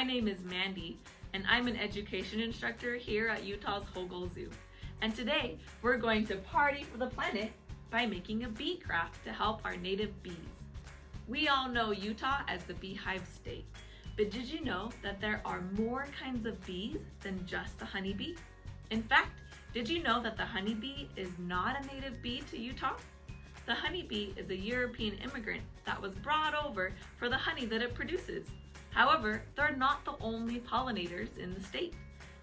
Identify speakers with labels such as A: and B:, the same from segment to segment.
A: My name is Mandy, and I'm an education instructor here at Utah's Hogle Zoo. And today, we're going to party for the planet by making a bee craft to help our native bees. We all know Utah as the beehive state, but did you know that there are more kinds of bees than just the honeybee? In fact, did you know that the honeybee is not a native bee to Utah? The honeybee is a European immigrant that was brought over for the honey that it produces. However, they're not the only pollinators in the state.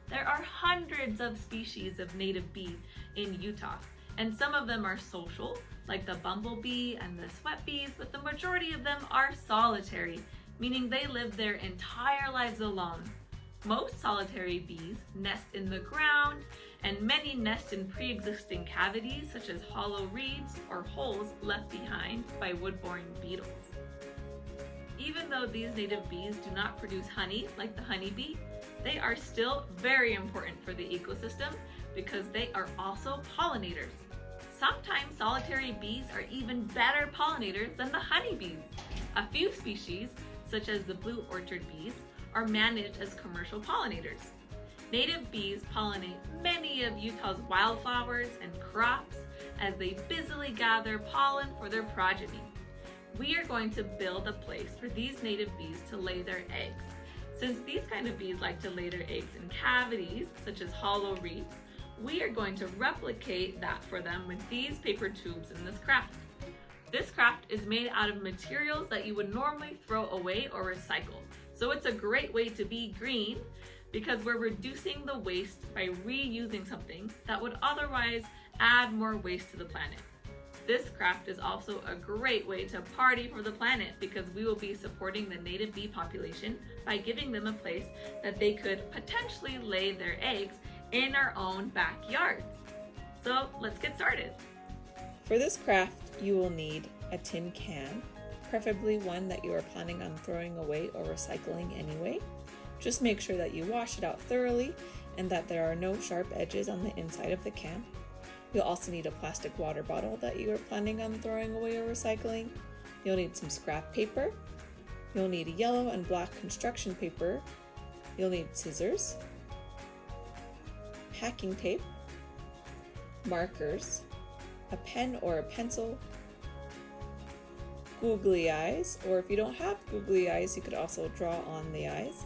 A: There are hundreds of species of native bee in Utah, and some of them are social, like the bumblebee and the sweat bees, but the majority of them are solitary, meaning they live their entire lives alone. Most solitary bees nest in the ground, and many nest in pre-existing cavities such as hollow reeds or holes left behind by wood-boring beetles. Even though these native bees do not produce honey like the honeybee, they are still very important for the ecosystem because they are also pollinators. Sometimes solitary bees are even better pollinators than the honeybees. A few species, such as the blue orchard bees, are managed as commercial pollinators. Native bees pollinate many of Utah's wildflowers and crops as they busily gather pollen for their progeny. We are going to build a place for these native bees to lay their eggs. Since these kind of bees like to lay their eggs in cavities, such as hollow reeds, we are going to replicate that for them with these paper tubes in this craft. This craft is made out of materials that you would normally throw away or recycle. So it's a great way to be green because we're reducing the waste by reusing something that would otherwise add more waste to the planet. This craft is also a great way to party for the planet because we will be supporting the native bee population by giving them a place that they could potentially lay their eggs in our own backyards. So let's get started.
B: For this craft, you will need a tin can, preferably one that you are planning on throwing away or recycling anyway. Just make sure that you wash it out thoroughly and that there are no sharp edges on the inside of the can. You'll also need a plastic water bottle that you are planning on throwing away or recycling. You'll need some scrap paper. You'll need yellow and black construction paper. You'll need scissors, packing tape, markers, a pen or a pencil, googly eyes, or if you don't have googly eyes, you could also draw on the eyes,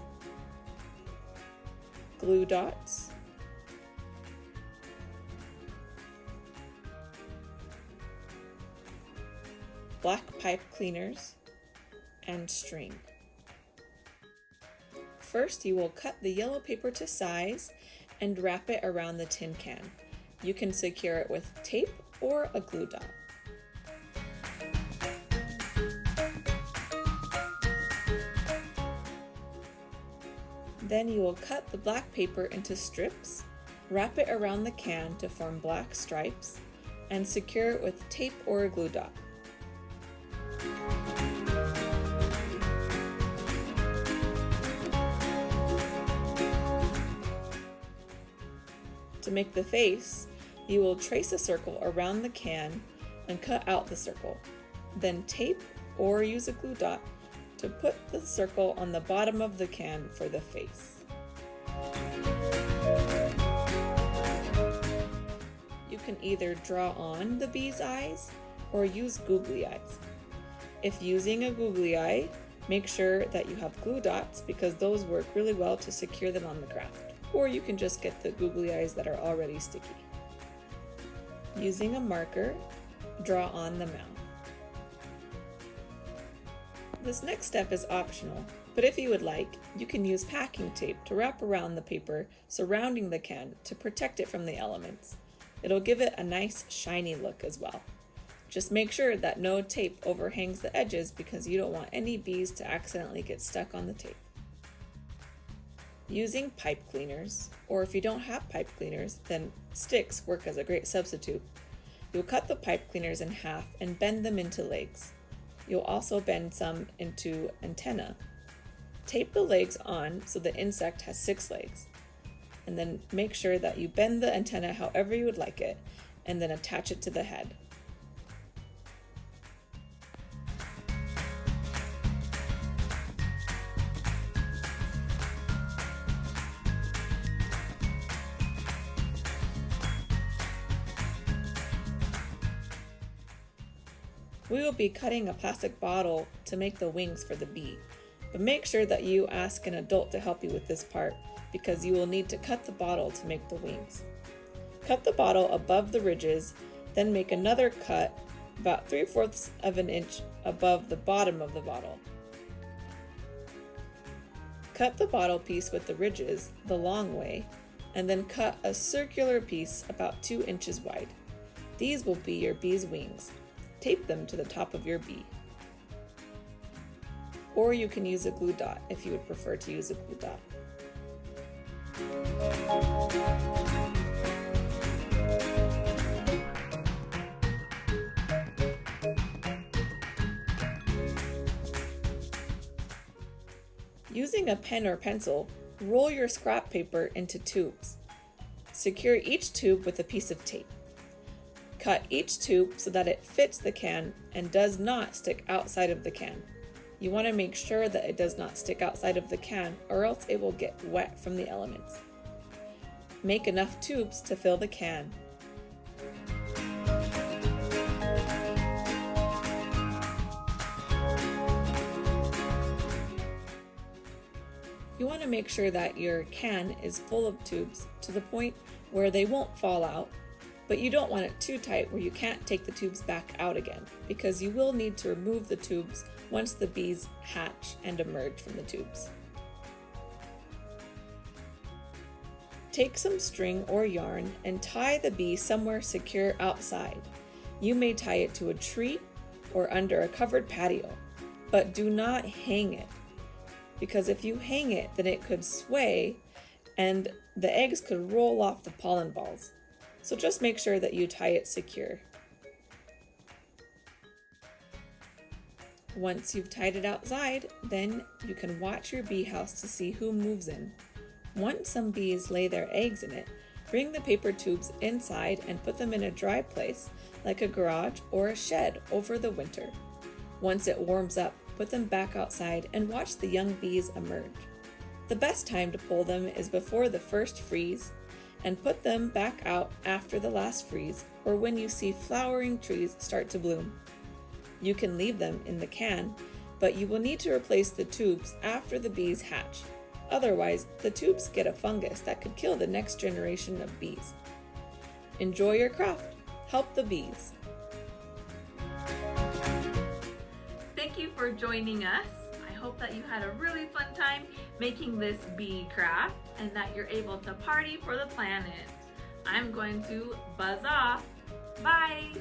B: glue dots, black pipe cleaners, and string. First, you will cut the yellow paper to size and wrap it around the tin can. You can secure it with tape or a glue dot. Then you will cut the black paper into strips, wrap it around the can to form black stripes, and secure it with tape or a glue dot. To make the face, you will trace a circle around the can and cut out the circle. Then tape or use a glue dot to put the circle on the bottom of the can for the face. You can either draw on the bee's eyes or use googly eyes. If using a googly eye, make sure that you have glue dots because those work really well to secure them on the craft. Or you can just get the googly eyes that are already sticky. Using a marker, draw on the mouth. This next step is optional, but if you would like, you can use packing tape to wrap around the paper surrounding the can to protect it from the elements. It'll give it a nice shiny look as well. Just make sure that no tape overhangs the edges because you don't want any bees to accidentally get stuck on the tape. Using pipe cleaners, or if you don't have pipe cleaners, then sticks work as a great substitute. You'll cut the pipe cleaners in half and bend them into legs. You'll also bend some into antennae. Tape the legs on so the insect has 6 legs. And then make sure that you bend the antenna however you would like it, and then attach it to the head. We will be cutting a plastic bottle to make the wings for the bee, but make sure that you ask an adult to help you with this part because you will need to cut the bottle to make the wings. Cut the bottle above the ridges, then make another cut about 3/4 of an inch above the bottom of the bottle. Cut the bottle piece with the ridges the long way, and then cut a circular piece about 2 inches wide. These will be your bee's wings. Tape them to the top of your bee. Or you can use a glue dot if you would prefer to use a glue dot. Using a pen or pencil, roll your scrap paper into tubes. Secure each tube with a piece of tape. Cut each tube so that it fits the can and does not stick outside of the can. You want to make sure that it does not stick outside of the can or else it will get wet from the elements. Make enough tubes to fill the can. You want to make sure that your can is full of tubes to the point where they won't fall out, but you don't want it too tight where you can't take the tubes back out again, because you will need to remove the tubes once the bees hatch and emerge from the tubes. Take some string or yarn and tie the bee somewhere secure outside. You may tie it to a tree or under a covered patio, but do not hang it, because if you hang it, then it could sway and the eggs could roll off the pollen balls. So just make sure that you tie it secure. Once you've tied it outside, then you can watch your bee house to see who moves in. Once some bees lay their eggs in it, bring the paper tubes inside and put them in a dry place like a garage or a shed over the winter. Once it warms up, put them back outside and watch the young bees emerge. The best time to pull them is before the first freeze, and put them back out after the last freeze or when you see flowering trees start to bloom. You can leave them in the can, but you will need to replace the tubes after the bees hatch. Otherwise, the tubes get a fungus that could kill the next generation of bees. Enjoy your craft. Help the bees.
A: Thank you for joining us. I hope that you had a really fun time making this bee craft and that you're able to party for the planet. I'm going to buzz off. Bye!